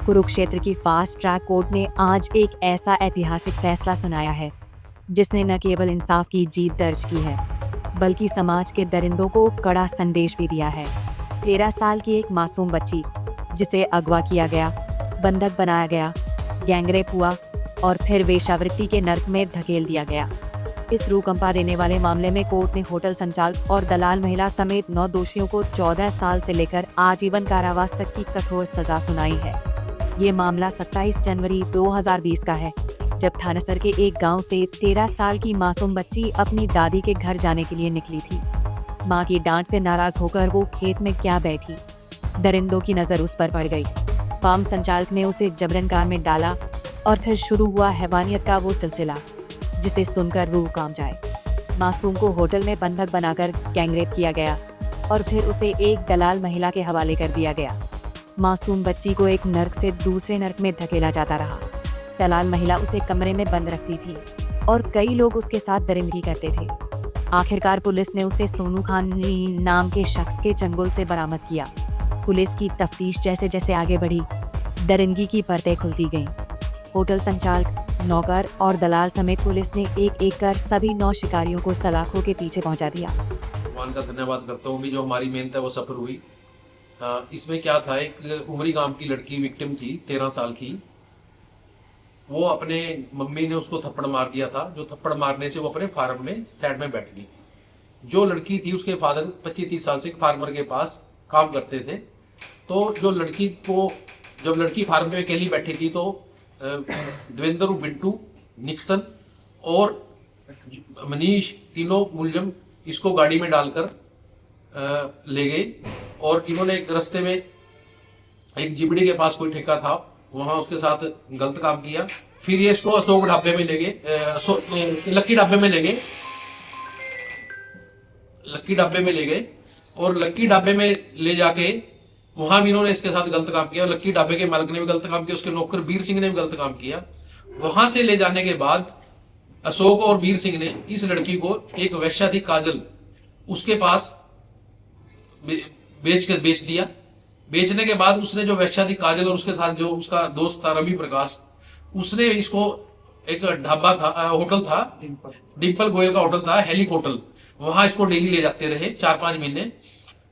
कुरुक्षेत्र की fast track court ने आज एक ऐसा ऐतिहासिक फैसला सुनाया है जिसने न केवल इंसाफ की जीत दर्ज की है बल्कि समाज के दरिंदों को कड़ा संदेश भी दिया है। 13 साल की एक मासूम बच्ची जिसे अगवा किया गया, बंधक बनाया गया, गैंगरेप हुआ और फिर वेश्यावृत्ति के नर्क में धकेल दिया गया। इस रूह कंपा देने वाले मामले में कोर्ट ने होटल संचालक और दलाल महिला समेत 9 दोषियों को 14 साल से लेकर आजीवन कारावास तक की कठोर सजा सुनाई है। ये मामला 27 जनवरी 2020 का है, जब थानेसर के एक गांव से 13 साल की मासूम बच्ची अपनी दादी के घर जाने के लिए निकली थी। मां की डांट से नाराज होकर वो खेत में क्या बैठी, दरिंदों की नजर उस पर पड़ गई। फार्म संचालक ने उसे जबरन कार में डाला और फिर शुरू हुआ हैवानियत का वो सिलसिला जिसे सुनकर रूह कांप जाए। मासूम को होटल में बंधक बनाकर गैंगरेप किया गया और फिर उसे एक दलाल महिला के हवाले कर दिया गया। मासूम बच्ची को एक नर्क से दूसरे नर्क में धकेला जाता रहा। दलाल महिला उसे कमरे में बंद रखती थी और कई लोग उसके साथ दरिंदगी करते थे। आखिरकार पुलिस ने उसे सोनू खान नाम के शख्स के चंगुल से बरामद किया। पुलिस की तफ्तीश जैसे जैसे आगे बढ़ी, दरिंदगी की परतें खुलती गईं। होटल संचालक, नौकर और दलाल समेत पुलिस ने एक एक कर सभी 9 शिकारियों को सलाखों के पीछे पहुंचा दिया। भगवान का धन्यवाद करता हूँ, जो हमारी मेहनत है वो सफल हुई। इसमें क्या था, एक उमरी गांव की लड़की विक्टिम थी, 13 साल की। वो अपने मम्मी ने उसको थप्पड़ मार दिया था, जो थप्पड़ मारने से वो अपने फार्म में साइड में बैठ गई। जो लड़की थी उसके फादर 25-30 साल से फार्मर के पास काम करते थे। तो जो लड़की को, जब लड़की फार्म में अकेली बैठी थी तो देवेंद्र, बिट्टू, निक्सन और मनीष, तीनों मुलजिम इसको गाड़ी में डालकर ले गए और इन्होंने एक रास्ते में एक जिबड़ी के पास कोई ठेका था, वहां उसके साथ गलत काम किया। फिर ये इसको अशोक ढाबे में ले गए, लक्की ढाबे में ले गए, लक्की ढाबे में ले गए और लक्की ढाबे में ले जाके वहां भी इन्होंने इसके साथ गलत काम किया। लक्की ढाबे के मालिक ने भी गलत काम किया, उसके नौकर वीर सिंह ने भी गलत काम किया। वहां से ले जाने के बाद अशोक और वीर सिंह ने इस लड़की को, एक वैश्या थी काजल, उसके पास बेच दिया। बेचने के बाद उसने, जो वैश्या थी काजल और उसके साथ जो उसका दोस्त था रवि प्रकाश, उसने इसको, एक ढाबा था, होटल था, डिम्पल गोयल का होटल था, हेलिक होटल, वहां इसको डेली ले जाते रहे 4-5 महीने।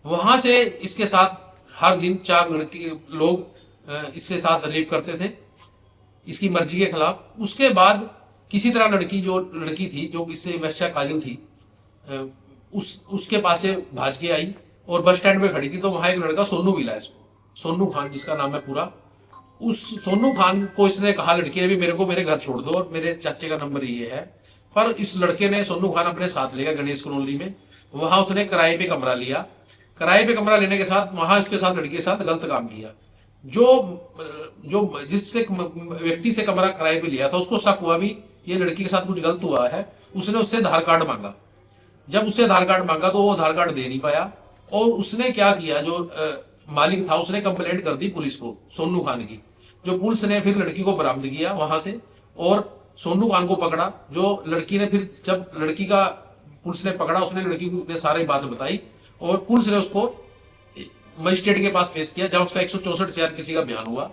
वहां से इसके साथ हर दिन 4 लड़के लोग इसके साथ रेप करते थे इसकी मर्जी के खिलाफ। उसके बाद किसी तरह लड़की थी जो इससे वैश्या काजल थी, उसके पास से भाज के आई और बस स्टैंड में खड़ी थी। तो वहां एक लड़का सोनू मिला इसको, सोनू खान जिसका नाम है पूरा। उस सोनू खान को इसने कहा, लड़की ने भी, मेरे को मेरे घर छोड़ दो और मेरे चाचे का नंबर ये है। पर इस लड़के ने, सोनू खान, अपने साथ ले गया गणेश कॉलोनी में। वहां उसने किराए पे कमरा लिया। किराए पे कमरा लेने के साथ वहां इसके साथ, लड़की के साथ गलत काम किया। जो जिससे व्यक्ति से कमरा किराए पे लिया था उसको शक हुआ भी ये लड़की के साथ कुछ गलत हुआ है। उसने उससे आधार कार्ड मांगा। जब उससे आधार कार्ड मांगा तो वो आधार कार्ड दे नहीं पाया और उसने क्या किया, जो मालिक था उसने कंप्लेंट कर दी पुलिस को, सोनू खान की। जो पुलिस ने फिर लड़की को बरामद किया वहां से और सोनू खान को पकड़ा। जो लड़की ने फिर, जब लड़की का पुलिस ने पकड़ा, उसने लड़की को ने सारी बात बताई और पुलिस ने उसको मजिस्ट्रेट के पास पेश किया, जहां उसका 164 किसी का बयान हुआ।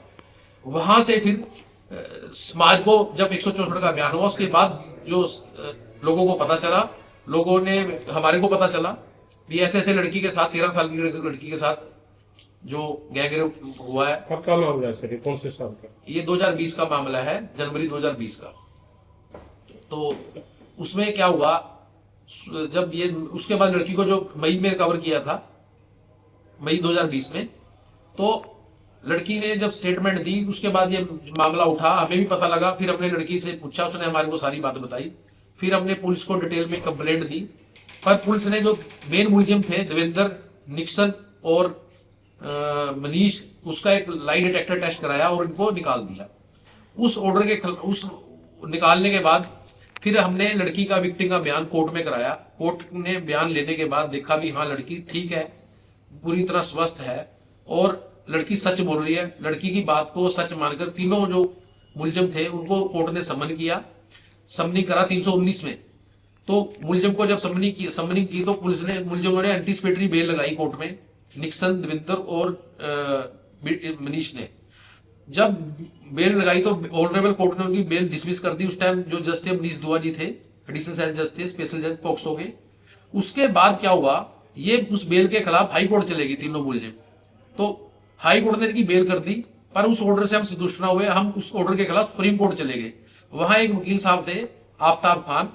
वहां से फिर समाज को जब 164 का बयान हुआ, उसके बाद जो लोगों को पता चला, लोगों ने, हमारे को पता चला भी ऐसे ऐसे लड़की के साथ, 13 साल की लड़की के साथ जो गैंगरेप हुआ है। कब का मामला है, कौन से साल का? ये 2020 का मामला है, जनवरी 2020 का। तो उसमें क्या हुआ, जब ये, उसके बाद लड़की को जो मई में कवर किया था, मई 2020 में, तो लड़की ने जब स्टेटमेंट दी उसके बाद ये मामला उठा, हमें भी पता लगा। फिर हमने लड़की से पूछा, उसने हमारे को सारी बात बताई। फिर हमने पुलिस को डिटेल में कंप्लेंट दी, पर पुलिस ने जो मेन मुलजिम थे देवेंद्र, निक्सन और मनीष, उसका एक लाई डिटेक्टर टेस्ट कराया और इनको निकाल दिया। उस ऑर्डर के उस निकालने के बाद फिर हमने लड़की का, विक्टिम का बयान कोर्ट में कराया। कोर्ट ने बयान लेने के बाद देखा भी हाँ, लड़की ठीक है, पूरी तरह स्वस्थ है और लड़की सच बोल रही है। लड़की की बात को सच मानकर तीनों जो मुलजिम थे उनको कोर्ट ने समन किया, समनी करा 319 में। तो मुलजिम को जब समनी की तो पुलिस ने, मुलजिमों ने एंटीसिपेटरी बेल लगाई कोर्ट में, निक्सन, देवेंद्र और मनीष ने। जब बेल लगाई तो ऑनरेबल कोर्ट ने उनकी बेल डिसमिस कर दी। उस टाइम जो जज थे मनीष दुआ जी थे, एडिशनल सेशन जज थे, स्पेशल जज पॉक्सो के। उसके बाद क्या हुआ, ये उस बेल के खिलाफ हाई कोर्ट चले गई तीनों मुलजिम। तो हाई कोर्ट ने इनकी बेल कर दी, पर उस ऑर्डर से हम संतुष्ट ना हुए, हम उस ऑर्डर के खिलाफ सुप्रीम कोर्ट चले गए। वहां एक वकील साहब थे आफ्ताब खान,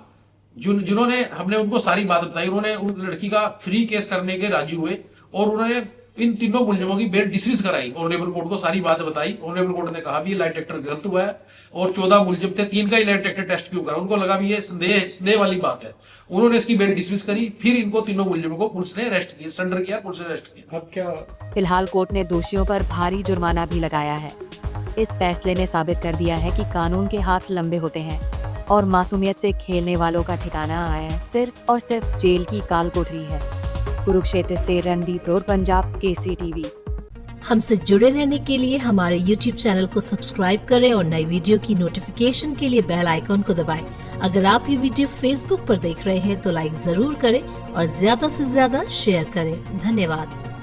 जिन्होंने हमने उनको सारी बात बताई। उन्होंने उन लड़की का फ्री केस करने के राजी हुए और उन्होंने इन तीनों मुलजिमों की बेल डिसमिस कराई। ऑनरेबल कोर्ट को सारी बात बताई। ऑनरेबल कोर्ट ने कहा भी ये लाई डिटेक्टर गलत हुआ है और 14 मुलजिम थे, 3 का ही लाई डिटेक्टर टेस्ट क्यों करा। उनको लगा भी ये संदेह वाली बात है। उन्होंने इसकी बेल डिसमिस करी। फिर इनको तीनों मुलजिमों को पुलिस ने अरेस्ट किया, सरेंडर किया, पुलिस ने अरेस्ट किया। अब क्या फिलहाल कोर्ट ने दोषियों पर भारी जुर्माना भी लगाया है। इस फैसले ने साबित कर दिया है कि कानून के हाथ लंबे होते हैं और मासूमियत से खेलने वालों का ठिकाना आया सिर्फ और सिर्फ जेल की काल कोठरी है। कुरुक्षेत्र से रणदीप रोड, पंजाब, KCTV। हमसे जुड़े रहने के लिए हमारे YouTube चैनल को सब्सक्राइब करें और नई वीडियो की नोटिफिकेशन के लिए बेल आइकॉन को दबाएं। अगर आप ये वीडियो Facebook पर देख रहे हैं तो लाइक जरूर करें और ज्यादा से ज्यादा शेयर करें। धन्यवाद।